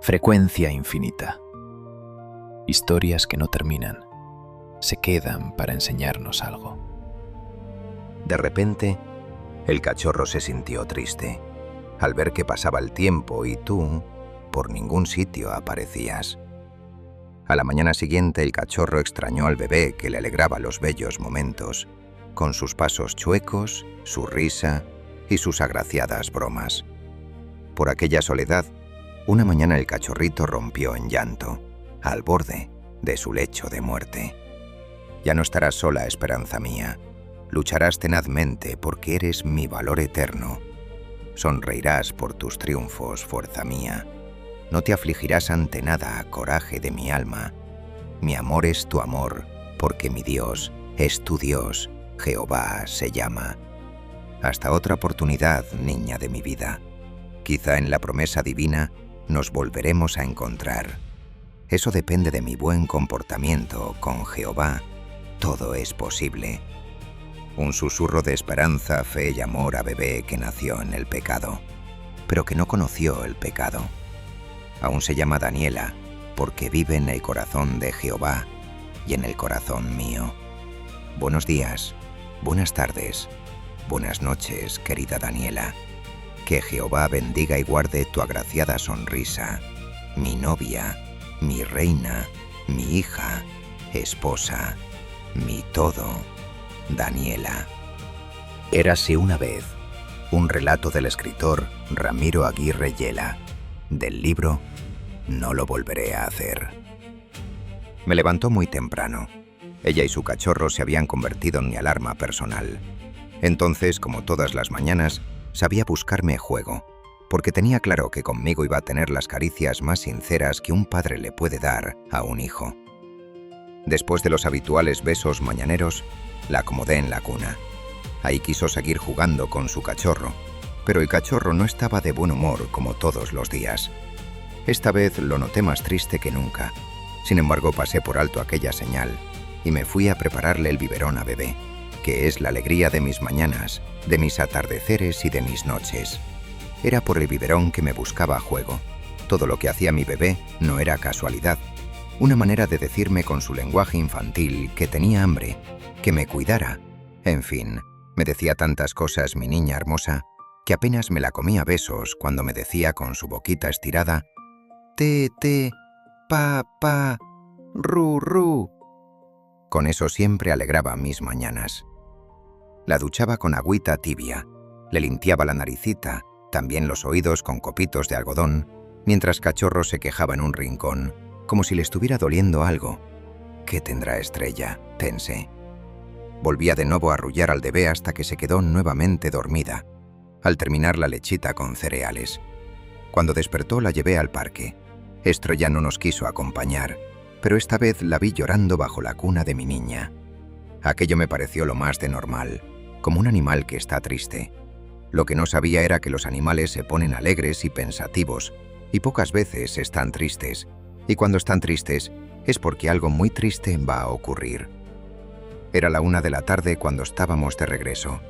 Frecuencia infinita. Historias que no terminan, se quedan para enseñarnos algo. De repente, el cachorro se sintió triste al ver que pasaba el tiempo y tú, por ningún sitio aparecías. A la mañana siguiente, el cachorro extrañó al bebé que le alegraba los bellos momentos, con sus pasos chuecos, su risa y sus agraciadas bromas. Por aquella soledad, una mañana el cachorrito rompió en llanto, al borde de su lecho de muerte. Ya no estarás sola, esperanza mía. Lucharás tenazmente porque eres mi valor eterno. Sonreirás por tus triunfos, fuerza mía. No te afligirás ante nada, coraje de mi alma. Mi amor es tu amor, porque mi Dios es tu Dios, Jehová se llama. Hasta otra oportunidad, niña de mi vida. Quizá en la promesa divina nos volveremos a encontrar. Eso depende de mi buen comportamiento con Jehová. Todo es posible. Un susurro de esperanza, fe y amor a bebé que nació en el pecado, pero que no conoció el pecado. Aún se llama Daniela, porque vive en el corazón de Jehová y en el corazón mío. Buenos días, buenas tardes, buenas noches, querida Daniela. Que Jehová bendiga y guarde tu agraciada sonrisa, mi novia, mi reina, mi hija, esposa, mi todo, Daniela. Érase una vez, un relato del escritor Ramiro Aguirre Yela, del libro No lo volveré a hacer. Me levantó muy temprano. Ella y su cachorro se habían convertido en mi alarma personal. Entonces, como todas las mañanas, sabía buscarme juego, porque tenía claro que conmigo iba a tener las caricias más sinceras que un padre le puede dar a un hijo. Después de los habituales besos mañaneros, la acomodé en la cuna. Ahí quiso seguir jugando con su cachorro, pero el cachorro no estaba de buen humor como todos los días. Esta vez lo noté más triste que nunca. Sin embargo, pasé por alto aquella señal y me fui a prepararle el biberón a bebé, que es la alegría de mis mañanas, de mis atardeceres y de mis noches. Era por el biberón que me buscaba juego. Todo lo que hacía mi bebé no era casualidad. Una manera de decirme con su lenguaje infantil que tenía hambre, que me cuidara. En fin, me decía tantas cosas mi niña hermosa, que apenas me la comía a besos cuando me decía con su boquita estirada: te, pa, pa, ru, ru. Con eso siempre alegraba mis mañanas. La duchaba con agüita tibia, le limpiaba la naricita, también los oídos con copitos de algodón, mientras cachorro se quejaba en un rincón, como si le estuviera doliendo algo. ¿Qué tendrá Estrella?, pensé. Volvía de nuevo a arrullar al bebé hasta que se quedó nuevamente dormida, al terminar la lechita con cereales. Cuando despertó la llevé al parque. Estrella no nos quiso acompañar, pero esta vez la vi llorando bajo la cuna de mi niña. Aquello me pareció lo más de normal, como un animal que está triste. Lo que no sabía era que los animales se ponen alegres y pensativos, y pocas veces están tristes, y cuando están tristes es porque algo muy triste va a ocurrir. Era la 1 de la tarde cuando estábamos de regreso.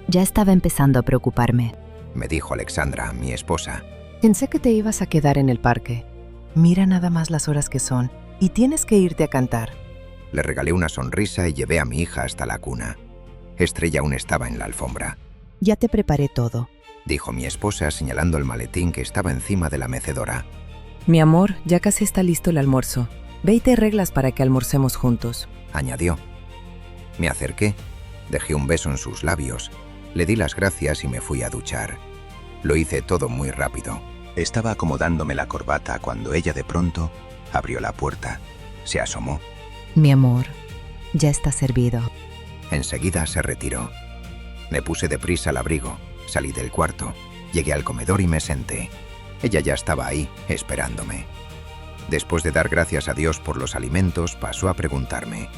Ya estaba empezando a preocuparme, Me dijo Alexandra, mi esposa. Pensé que te ibas a quedar en el parque. Mira nada más las horas que son, y tienes que irte a cantar. Le regalé una sonrisa y llevé a mi hija hasta la cuna. Estrella aún estaba en la alfombra. Ya te preparé todo. Dijo mi esposa señalando el maletín que estaba encima de la mecedora. Mi amor, ya casi está listo el almuerzo. Ve y te arreglas para que almorcemos juntos. Añadió. Me acerqué, dejé un beso en sus labios, le di las gracias y me fui a duchar. Lo hice todo muy rápido. Estaba acomodándome la corbata cuando ella de pronto abrió la puerta, se asomó. Mi amor, ya está servido. Enseguida se retiró. Me puse deprisa al abrigo, salí del cuarto, llegué al comedor y me senté. Ella ya estaba ahí, esperándome. Después de dar gracias a Dios por los alimentos, pasó a preguntarme: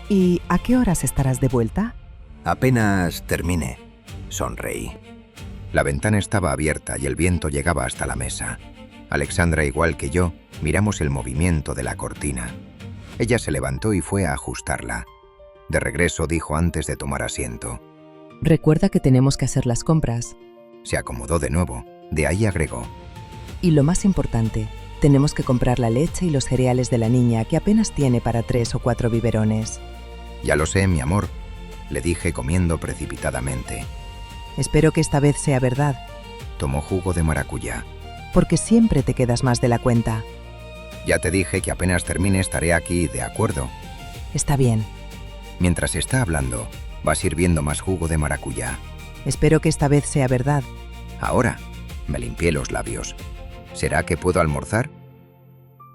¿Y a qué horas estarás de vuelta? Apenas terminé. Sonreí. La ventana estaba abierta y el viento llegaba hasta la mesa. Alexandra, igual que yo, miramos el movimiento de la cortina. Ella se levantó y fue a ajustarla. De regreso dijo antes de tomar asiento: Recuerda que tenemos que hacer las compras. Se acomodó de nuevo. De ahí agregó: Y lo más importante, Tenemos que comprar la leche y los cereales de la niña, que apenas tiene para 3 o 4 biberones. Ya lo sé, mi amor, le dije comiendo precipitadamente. Espero que esta vez sea verdad, Tomó jugo de maracuyá. porque siempre te quedas más de la cuenta. Ya te dije que apenas termine estaré aquí, ¿de acuerdo? Está bien. Mientras está hablando, va sirviendo más jugo de maracuyá. Espero que esta vez sea verdad. Ahora, me limpié los labios. ¿Será que puedo almorzar?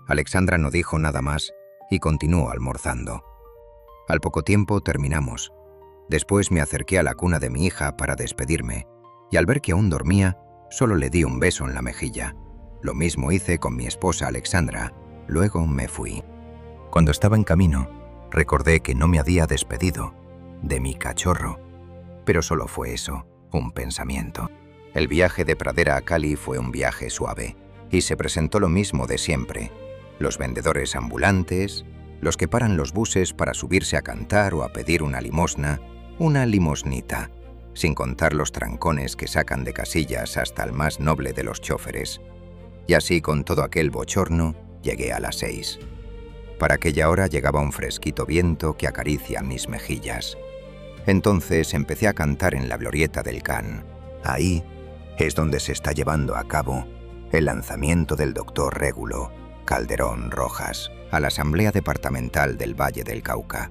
Alexandra no dijo nada más y continuó almorzando. Al poco tiempo terminamos. Después me acerqué a la cuna de mi hija para despedirme y al ver que aún dormía, solo le di un beso en la mejilla. Lo mismo hice con mi esposa Alexandra. Luego me fui. Cuando estaba en camino, recordé que no me había despedido de mi cachorro. Pero solo fue eso, un pensamiento. El viaje de Pradera a Cali fue un viaje suave y se presentó lo mismo de siempre. Los vendedores ambulantes, los que paran los buses para subirse a cantar o a pedir una limosna, una limosnita, sin contar los trancones que sacan de casillas hasta el más noble de los chóferes. Y así con todo aquel bochorno llegué a las 6. Para aquella hora llegaba un fresquito viento que acaricia mis mejillas. Entonces empecé a cantar en la glorieta del Can. Ahí es donde se está llevando a cabo el lanzamiento del doctor Régulo Calderón Rojas a la Asamblea Departamental del Valle del Cauca.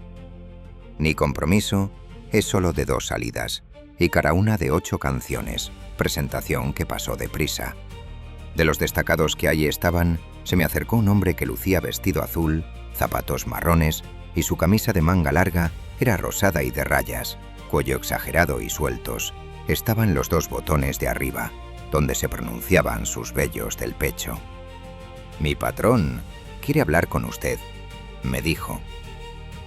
Mi compromiso es solo de 2 salidas y cada una de 8 canciones, presentación que pasó deprisa. De los destacados que allí estaban, se me acercó un hombre que lucía vestido azul, zapatos marrones y su camisa de manga larga era rosada y de rayas, cuello exagerado y sueltos. Estaban los 2 botones de arriba, donde se pronunciaban sus vellos del pecho. «Mi patrón quiere hablar con usted», me dijo.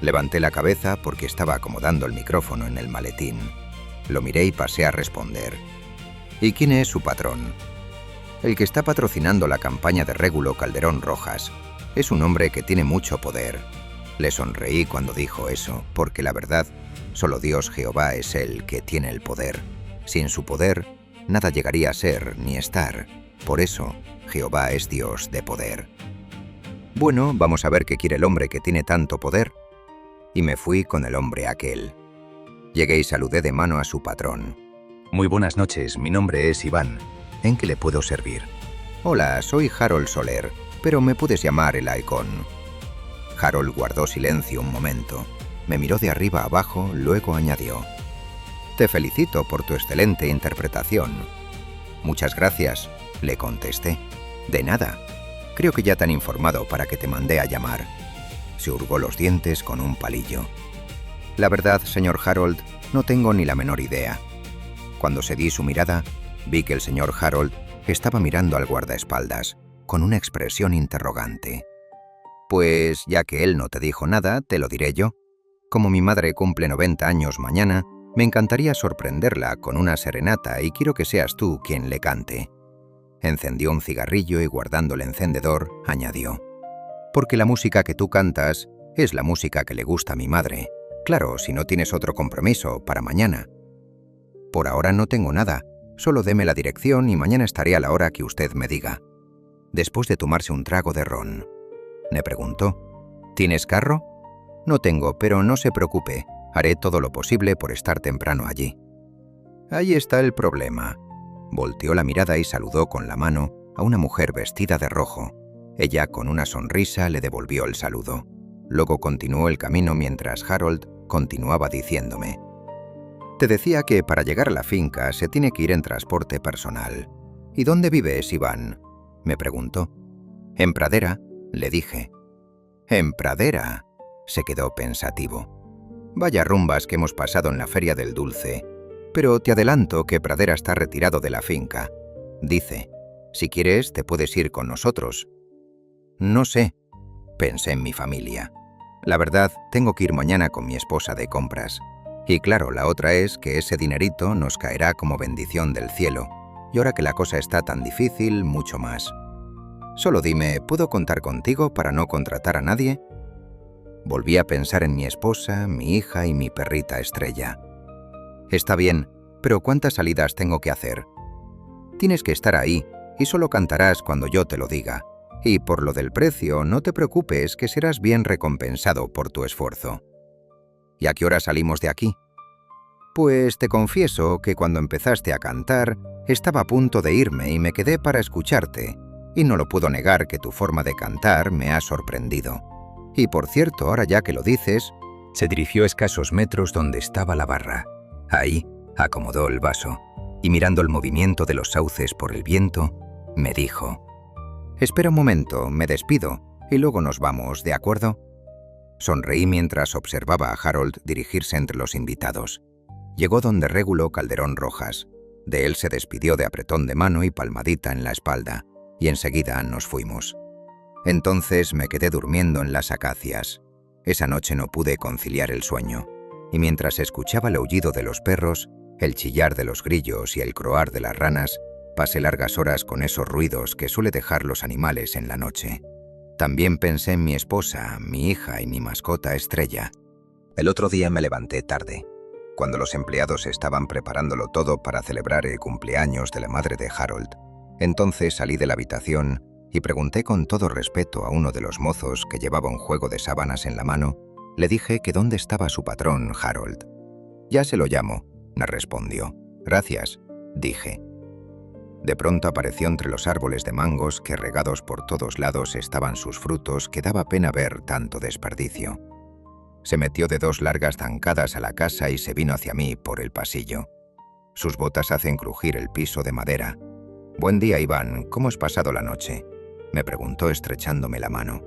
Levanté la cabeza porque estaba acomodando el micrófono en el maletín. Lo miré y pasé a responder. «¿Y quién es su patrón?» «El que está patrocinando la campaña de Régulo Calderón Rojas. Es un hombre que tiene mucho poder». Le sonreí cuando dijo eso, porque la verdad, solo Dios Jehová es el que tiene el poder. Sin su poder, nada llegaría a ser ni estar. Por eso, Jehová es Dios de poder. Bueno, vamos a ver qué quiere el hombre que tiene tanto poder. Y me fui con el hombre aquel. Llegué y saludé de mano a su patrón. Muy buenas noches, mi nombre es Iván. ¿En qué le puedo servir? Hola, soy Harold Soler, pero me puedes llamar el Halcón. Harold guardó silencio un momento. Me miró de arriba a abajo, luego añadió. Te felicito por tu excelente interpretación. Muchas gracias, le contesté. De nada. Creo que ya te han informado para que te mandé a llamar. Se hurgó los dientes con un palillo. La verdad, señor Harold, no tengo ni la menor idea. Cuando seguí su mirada, vi que el señor Harold estaba mirando al guardaespaldas, con una expresión interrogante. Pues, ya que él no te dijo nada, te lo diré yo. Como mi madre cumple 90 años mañana, me encantaría sorprenderla con una serenata y quiero que seas tú quien le cante. Encendió un cigarrillo y guardando el encendedor, añadió. Porque la música que tú cantas es la música que le gusta a mi madre. Claro, si no tienes otro compromiso para mañana. Por ahora no tengo nada, solo deme la dirección y mañana estaré a la hora que usted me diga. Después de tomarse un trago de ron, me preguntó, ¿tienes carro? No tengo, pero no se preocupe, haré todo lo posible por estar temprano allí. Ahí está el problema. Volteó la mirada y saludó con la mano a una mujer vestida de rojo. Ella, con una sonrisa, le devolvió el saludo. Luego continuó el camino mientras Harold continuaba diciéndome. Te decía que para llegar a la finca se tiene que ir en transporte personal. ¿Y dónde vives, Iván? Me preguntó. En Pradera, le dije. En Pradera, se quedó pensativo. Vaya rumbas que hemos pasado en la Feria del Dulce. Pero te adelanto que Pradera está retirado de la finca. Dice, si quieres te puedes ir con nosotros. No sé, pensé en mi familia. La verdad, tengo que ir mañana con mi esposa de compras. Y claro, la otra es que ese dinerito nos caerá como bendición del cielo. Y ahora que la cosa está tan difícil, mucho más. Solo dime, ¿puedo contar contigo para no contratar a nadie? Volví a pensar en mi esposa, mi hija y mi perrita Estrella. Está bien, pero ¿cuántas salidas tengo que hacer? Tienes que estar ahí y solo cantarás cuando yo te lo diga. Y por lo del precio, no te preocupes, que serás bien recompensado por tu esfuerzo. ¿Y a qué hora salimos de aquí? Pues te confieso que cuando empezaste a cantar, estaba a punto de irme y me quedé para escucharte, y no lo puedo negar que tu forma de cantar me ha sorprendido. Y por cierto, ahora ya que lo dices, se dirigió a escasos metros donde estaba la barra. Ahí acomodó el vaso, y mirando el movimiento de los sauces por el viento, me dijo: «Espera un momento, me despido, y luego nos vamos, ¿de acuerdo?». Sonreí mientras observaba a Harold dirigirse entre los invitados. Llegó donde Régulo Calderón Rojas. De él se despidió de apretón de mano y palmadita en la espalda, y enseguida nos fuimos. Entonces me quedé durmiendo en las acacias. Esa noche no pude conciliar el sueño, y mientras escuchaba el aullido de los perros, el chillar de los grillos y el croar de las ranas, pasé largas horas con esos ruidos que suele dejar los animales en la noche. También pensé en mi esposa, mi hija y mi mascota Estrella. El otro día me levanté tarde, cuando los empleados estaban preparándolo todo para celebrar el cumpleaños de la madre de Harold. Entonces salí de la habitación y pregunté con todo respeto a uno de los mozos que llevaba un juego de sábanas en la mano. Le dije que dónde estaba su patrón, Harold. «Ya se lo llamo», me respondió. «Gracias», dije. De pronto apareció entre los árboles de mangos que regados por todos lados estaban sus frutos, que daba pena ver tanto desperdicio. Se metió de 2 largas zancadas a la casa y se vino hacia mí por el pasillo. Sus botas hacen crujir el piso de madera. «Buen día, Iván, ¿cómo has pasado la noche?», me preguntó estrechándome la mano.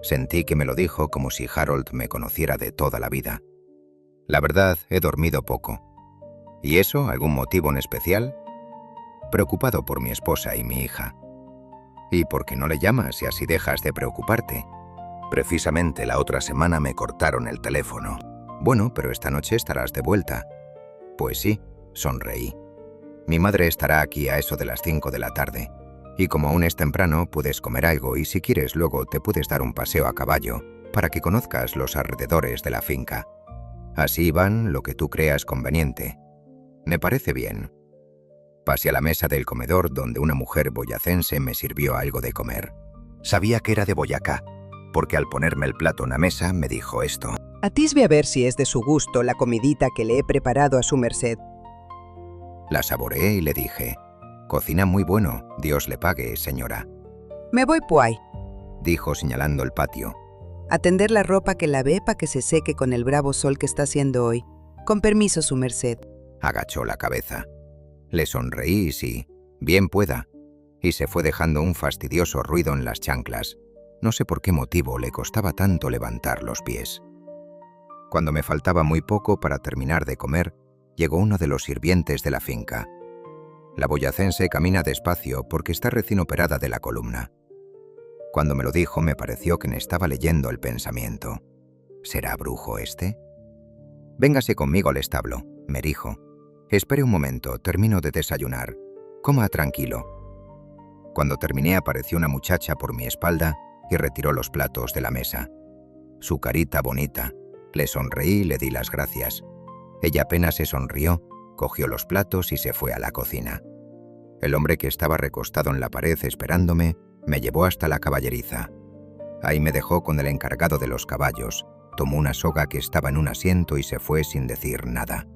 Sentí que me lo dijo como si Harold me conociera de toda la vida. «La verdad, he dormido poco». «¿Y eso? ¿Algún motivo en especial?». «Preocupado por mi esposa y mi hija». «¿Y por qué no le llamas y así dejas de preocuparte?». «Precisamente la otra semana me cortaron el teléfono». «Bueno, pero esta noche estarás de vuelta». «Pues sí», sonreí. «Mi madre estará aquí a eso de las 5 de la tarde. Y como aún es temprano, puedes comer algo y si quieres luego te puedes dar un paseo a caballo para que conozcas los alrededores de la finca. Así van lo que tú creas conveniente». «Me parece bien». Pasé a la mesa del comedor donde una mujer boyacense me sirvió algo de comer. Sabía que era de Boyacá, porque al ponerme el plato en la mesa me dijo esto: «Atisbe a ver si es de su gusto la comidita que le he preparado a su merced». La saboreé y le dije: «Cocina muy bueno, Dios le pague, señora». «Me voy puay», dijo señalando el patio. «A tender la ropa que lavé pa' que se seque con el bravo sol que está haciendo hoy. Con permiso, su merced». Agachó la cabeza. Le sonreí y sí, bien pueda, y se fue dejando un fastidioso ruido en las chanclas. No sé por qué motivo le costaba tanto levantar los pies. Cuando me faltaba muy poco para terminar de comer, llegó uno de los sirvientes de la finca. La boyacense camina despacio porque está recién operada de la columna. Cuando me lo dijo me pareció que me estaba leyendo el pensamiento. ¿Será brujo este? «Véngase conmigo al establo», me dijo. «Espere un momento, termino de desayunar. Coma tranquilo». Cuando terminé apareció una muchacha por mi espalda y retiró los platos de la mesa. Su carita bonita. Le sonreí y le di las gracias. Ella apenas se sonrió, cogió los platos y se fue a la cocina. El hombre que estaba recostado en la pared esperándome me llevó hasta la caballeriza. Ahí me dejó con el encargado de los caballos, tomó una soga que estaba en un asiento y se fue sin decir nada.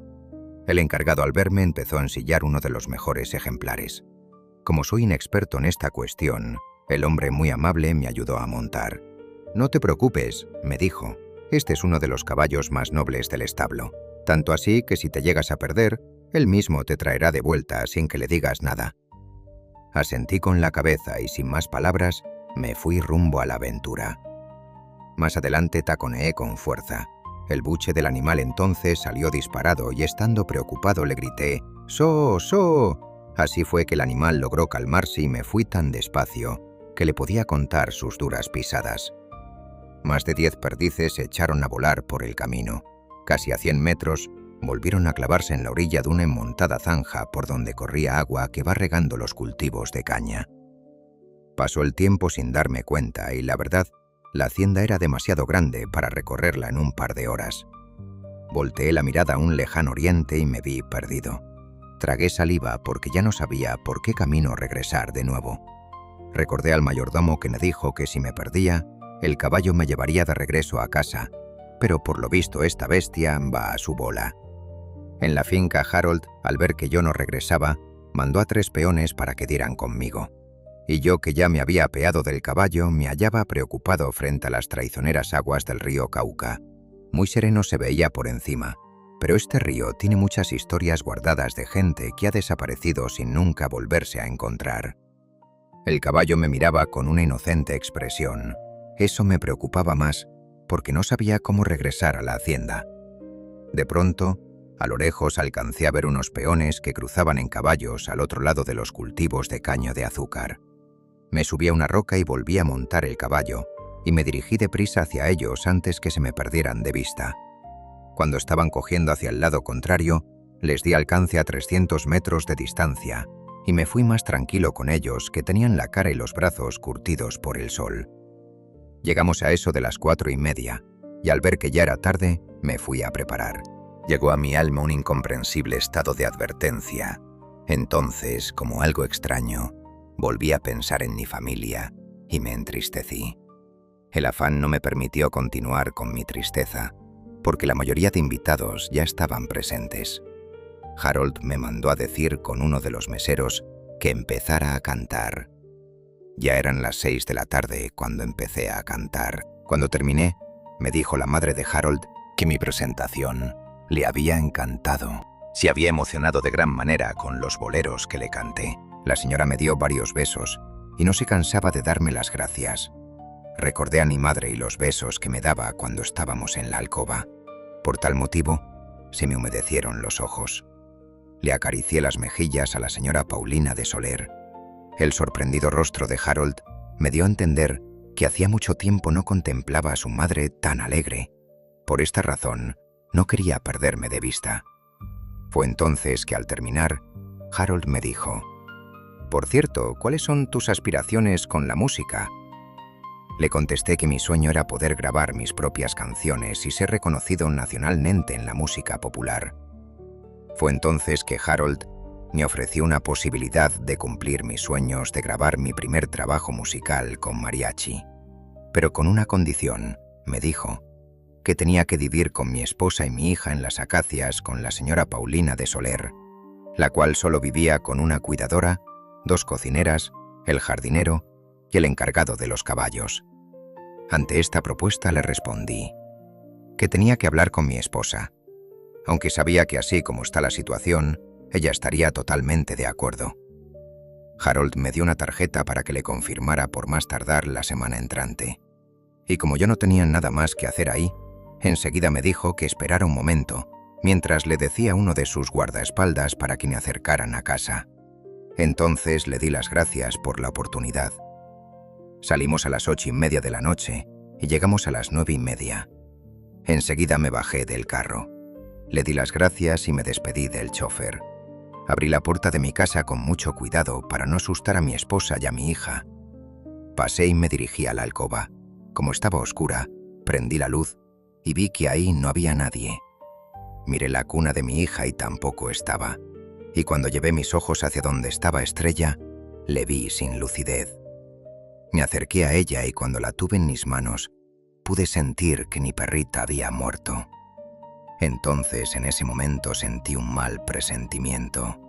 El encargado al verme empezó a ensillar uno de los mejores ejemplares. Como soy inexperto en esta cuestión, el hombre muy amable me ayudó a montar. «No te preocupes», me dijo, «este es uno de los caballos más nobles del establo. Tanto así que si te llegas a perder, él mismo te traerá de vuelta sin que le digas nada». Asentí con la cabeza y sin más palabras me fui rumbo a la aventura. Más adelante taconeé con fuerza. El buche del animal entonces salió disparado y estando preocupado le grité: «¡So, so!». Así fue que el animal logró calmarse y me fui tan despacio que le podía contar sus duras pisadas. Más de 10 perdices se echaron a volar por el camino. Casi a 100 metros, volvieron a clavarse en la orilla de una enmontada zanja por donde corría agua que va regando los cultivos de caña. Pasó el tiempo sin darme cuenta y, la verdad, la hacienda era demasiado grande para recorrerla en un par de horas. Volteé la mirada a un lejano oriente y me vi perdido. Tragué saliva porque ya no sabía por qué camino regresar de nuevo. Recordé al mayordomo que me dijo que si me perdía, el caballo me llevaría de regreso a casa, pero por lo visto esta bestia va a su bola. En la finca, Harold, al ver que yo no regresaba, mandó a 3 peones para que dieran conmigo. Y yo, que ya me había apeado del caballo, me hallaba preocupado frente a las traicioneras aguas del río Cauca. Muy sereno se veía por encima, pero este río tiene muchas historias guardadas de gente que ha desaparecido sin nunca volverse a encontrar. El caballo me miraba con una inocente expresión. Eso me preocupaba más, porque no sabía cómo regresar a la hacienda. De pronto, a lo lejos alcancé a ver unos peones que cruzaban en caballos al otro lado de los cultivos de caña de azúcar. Me subí a una roca y volví a montar el caballo, y me dirigí deprisa hacia ellos antes que se me perdieran de vista. Cuando estaban cogiendo hacia el lado contrario, les di alcance a 300 metros de distancia, y me fui más tranquilo con ellos, que tenían la cara y los brazos curtidos por el sol. Llegamos a eso de las 4:30, y al ver que ya era tarde, me fui a preparar. Llegó a mi alma un incomprensible estado de advertencia. Entonces, como algo extraño, volví a pensar en mi familia y me entristecí. El afán no me permitió continuar con mi tristeza, porque la mayoría de invitados ya estaban presentes. Harold me mandó a decir con uno de los meseros que empezara a cantar. Ya eran las 6 de la tarde cuando empecé a cantar. Cuando terminé, me dijo la madre de Harold que mi presentación le había encantado. Se había emocionado de gran manera con los boleros que le canté. La señora me dio varios besos y no se cansaba de darme las gracias. Recordé a mi madre y los besos que me daba cuando estábamos en la alcoba. Por tal motivo, se me humedecieron los ojos. Le acaricié las mejillas a la señora Paulina de Soler. El sorprendido rostro de Harold me dio a entender que hacía mucho tiempo no contemplaba a su madre tan alegre. Por esta razón, no quería perderme de vista. Fue entonces que al terminar, Harold me dijo: «Por cierto, ¿cuáles son tus aspiraciones con la música?». Le contesté que mi sueño era poder grabar mis propias canciones y ser reconocido nacionalmente en la música popular. Fue entonces que Harold me ofreció una posibilidad de cumplir mis sueños de grabar mi primer trabajo musical con mariachi. Pero con una condición, me dijo, que tenía que vivir con mi esposa y mi hija en las acacias con la señora Paulina de Soler, la cual solo vivía con una cuidadora, 2 cocineras, el jardinero y el encargado de los caballos. Ante esta propuesta le respondí que tenía que hablar con mi esposa, aunque sabía que así como está la situación, ella estaría totalmente de acuerdo. Harold me dio una tarjeta para que le confirmara por más tardar la semana entrante. Y como yo no tenía nada más que hacer ahí, enseguida me dijo que esperara un momento, mientras le decía a uno de sus guardaespaldas para que me acercaran a casa. Entonces le di las gracias por la oportunidad. Salimos a las 8:30 de la noche y llegamos a las 9:30. Enseguida me bajé del carro. Le di las gracias y me despedí del chofer. Abrí la puerta de mi casa con mucho cuidado para no asustar a mi esposa y a mi hija. Pasé y me dirigí a la alcoba. Como estaba oscura, prendí la luz y vi que ahí no había nadie. Miré la cuna de mi hija y tampoco estaba. Y cuando llevé mis ojos hacia donde estaba Estrella, le vi sin lucidez. Me acerqué a ella y cuando la tuve en mis manos, pude sentir que mi perrita había muerto. Entonces, en ese momento, sentí un mal presentimiento.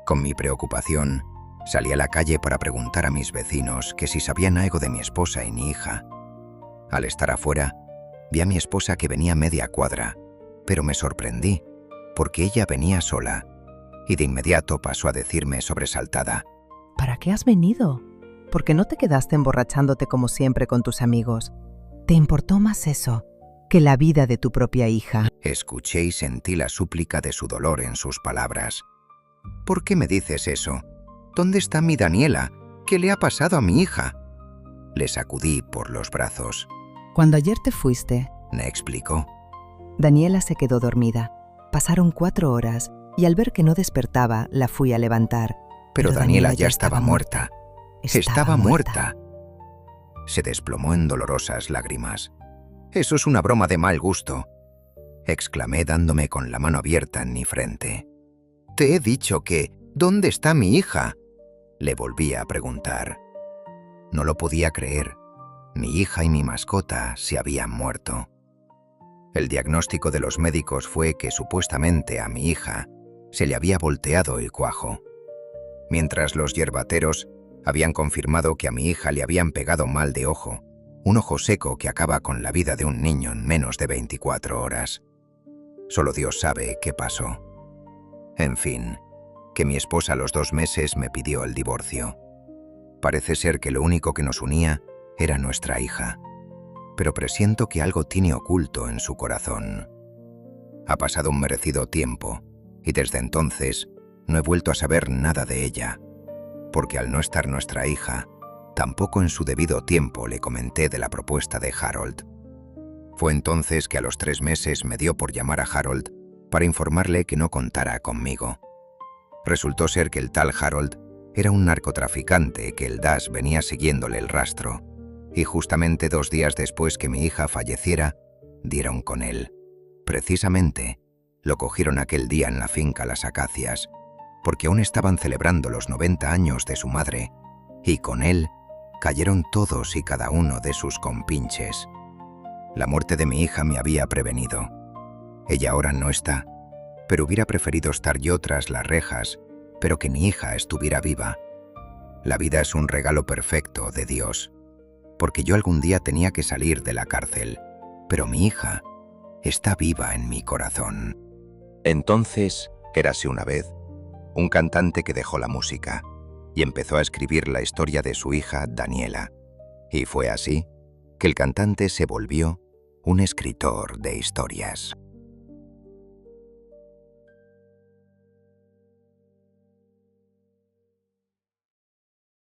Con mi preocupación, salí a la calle para preguntar a mis vecinos que si sabían algo de mi esposa y mi hija. Al estar afuera, vi a mi esposa que venía media cuadra, pero me sorprendí, porque ella venía sola, y de inmediato pasó a decirme sobresaltada: ¿Para qué has venido? ¿Por qué no te quedaste emborrachándote como siempre con tus amigos? ¿Te importó más eso que la vida de tu propia hija? Escuché y sentí la súplica de su dolor en sus palabras. ¿Por qué me dices eso? ¿Dónde está mi Daniela? ¿Qué le ha pasado a mi hija? Le sacudí por los brazos. Cuando ayer te fuiste, me explicó. Daniela se quedó dormida. Pasaron 4 horas y al ver que no despertaba, la fui a levantar. Pero Daniela ya estaba muerta. Estaba muerta. Se desplomó en dolorosas lágrimas. «Eso es una broma de mal gusto», exclamé dándome con la mano abierta en mi frente. «Te he dicho que, ¿dónde está mi hija?», le volví a preguntar. No lo podía creer. Mi hija y mi mascota se habían muerto. El diagnóstico de los médicos fue que supuestamente a mi hija se le había volteado el cuajo, mientras los yerbateros habían confirmado que a mi hija le habían pegado mal de ojo, un ojo seco que acaba con la vida de un niño en menos de 24 horas. Solo Dios sabe qué pasó. En fin, que mi esposa a los 2 meses me pidió el divorcio. Parece ser que lo único que nos unía era nuestra hija, pero presiento que algo tiene oculto en su corazón. Ha pasado un merecido tiempo, y desde entonces no he vuelto a saber nada de ella, porque al no estar nuestra hija, tampoco en su debido tiempo le comenté de la propuesta de Harold. Fue entonces que a los 3 meses me dio por llamar a Harold para informarle que no contara conmigo. Resultó ser que el tal Harold era un narcotraficante que el DAS venía siguiéndole el rastro, y justamente 2 días después que mi hija falleciera, dieron con él. Precisamente, lo cogieron aquel día en la finca Las Acacias, porque aún estaban celebrando los 90 años de su madre, y con él cayeron todos y cada uno de sus compinches. La muerte de mi hija me había prevenido. Ella ahora no está, pero hubiera preferido estar yo tras las rejas, pero que mi hija estuviera viva. La vida es un regalo perfecto de Dios, porque yo algún día tenía que salir de la cárcel, pero mi hija está viva en mi corazón. Entonces, érase una vez, un cantante que dejó la música y empezó a escribir la historia de su hija Daniela. Y fue así que el cantante se volvió un escritor de historias.